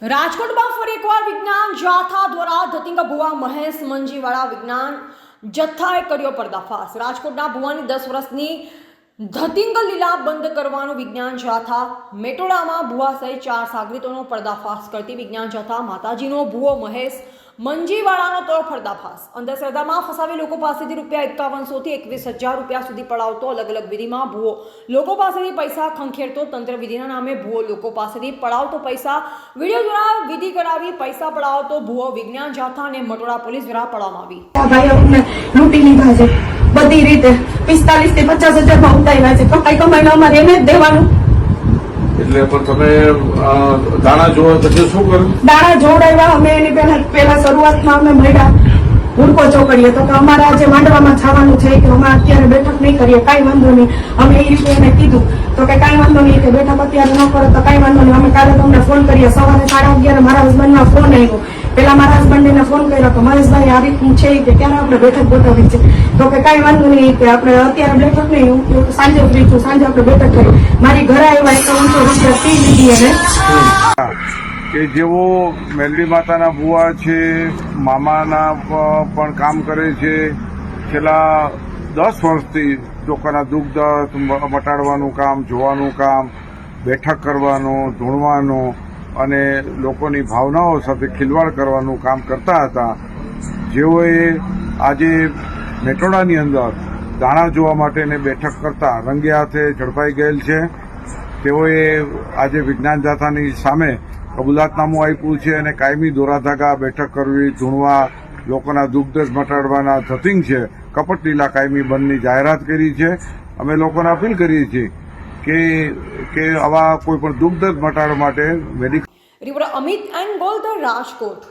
રાજકોટમાં ફરી એકવાર વિજ્ઞાન જાથા દ્વારા ધતિંગ ભુવા મહેશ મંજીવાળા વિજ્ઞાન જથ્થાએ કર્યો પર્દાફાશ। રાજકોટના ભુવાની 10 વર્ષની ધતિંગ લીલા બંધ કરવાનું વિજ્ઞાન જાથા મેટોડામાં ભુવા સહિત 4 સાગરીતોનો પર્દાફાશ કરતી વિજ્ઞાન જાથા માતાજીનો ભુવો મહેશ મંજીવાળાનો તોડ પર્દાફાશ। અંધશ્રદ્ધામાં ફસાવી લોકો પાસેથી ₹5100 થી 21000 રૂપિયા સુધી પડાવતો અલગ અલગ વિધિમાં ભુવો લોકો પાસેથી પૈસા ખંખેરતો તંત્ર વિધિના નામે ભુવો લોકો પાસેથી પડાવતો પૈસા વિડીયો દ્વારા વિધિ કરાવી પૈસા પડાવતો ભુવો વિજ્ઞાન જાથા અને મટોડા પોલીસ દ્વારા પડાવવામાં આવી। લૂંટી લીધા છે બધી રીતે 45 થી 50,000 માં ઉતાર્યા છે તો કઈ કમાઈને અમારે એને જ દેવાનું। એટલે પણ તમે દાણા જોવા પછી શું કર્યું? દાણા જોડાવ્યા અમે એની પહેલા શરૂઆતમાં અમે મળ્યા હુડકો ચોકડીએ તો કે અમારે આજે માંડવામાં જવાનું છે કે અમે અત્યારે બેઠક નહીં કરીએ, કાંઈ વાંધો નહીં। અમે એ રીતે એને કીધું તો કે કાંઈ વાંધો નહીં કે બેઠક અત્યારે ન કરો તો કાંઈ વાંધો નહીં, અમે કાલે તમને ફોન કરીએ। સવારે 11:30 મારા હસબન્ડનો ફોન આવ્યો। પેલા મારા હસબન્ડને ફોન કર્યો તો મહેશભાઈ આ રીતનું છે કે ક્યારે આપણે બેઠક ગોઠવવી છે તો કે કાંઈ વાંધો નહીં કે આપણે અત્યારે બેઠક નહીં, હું સાંજે ફ્રી છું, સાંજે આપણે બેઠક કરી। મારી ઘરે આવ્યા 5100 રૂપિયા ફી લીધી એને કે જેવો મેલડી માતાના બુવા છે, મામાના પણ કામ કરે છે। છેલ્લા 10 વર્ષથી લોકોના દુઃખ દર્દ મટાડવાનું કામ, જોવાનું કામ, બેઠક કરવાનું, ધૂણવાનું અને લોકોની ભાવનાઓ સાથે ખિલવાડ કરવાનું કામ કરતા હતા। જેઓએ આજે મેટોડાની અંદર દાણા જોવા માટેને બેઠક કરતા રંગે હાથે ઝડપાઈ ગયેલ છે। તેઓએ આજે વિજ્ઞાન જાથાની સામે કબૂલાતનામું આપ્યું છે અને કાયમી દોરાધાગા બેઠક કરવી, ધૂણવા, લોકોના દુઃખ દર્દ મટાડવાના ધતિંગ છે કપટ લીલા કાયમી બંધની જાહેરાત કરી છે। અમે લોકોને અપીલ કરીએ છીએ કે આવા કોઈ પણ દુઃખ દર્દ મટાડવા માટે મેડિકલ રિપોર્ટર અમિત એન્ડ ગોલદર, રાજકોટ।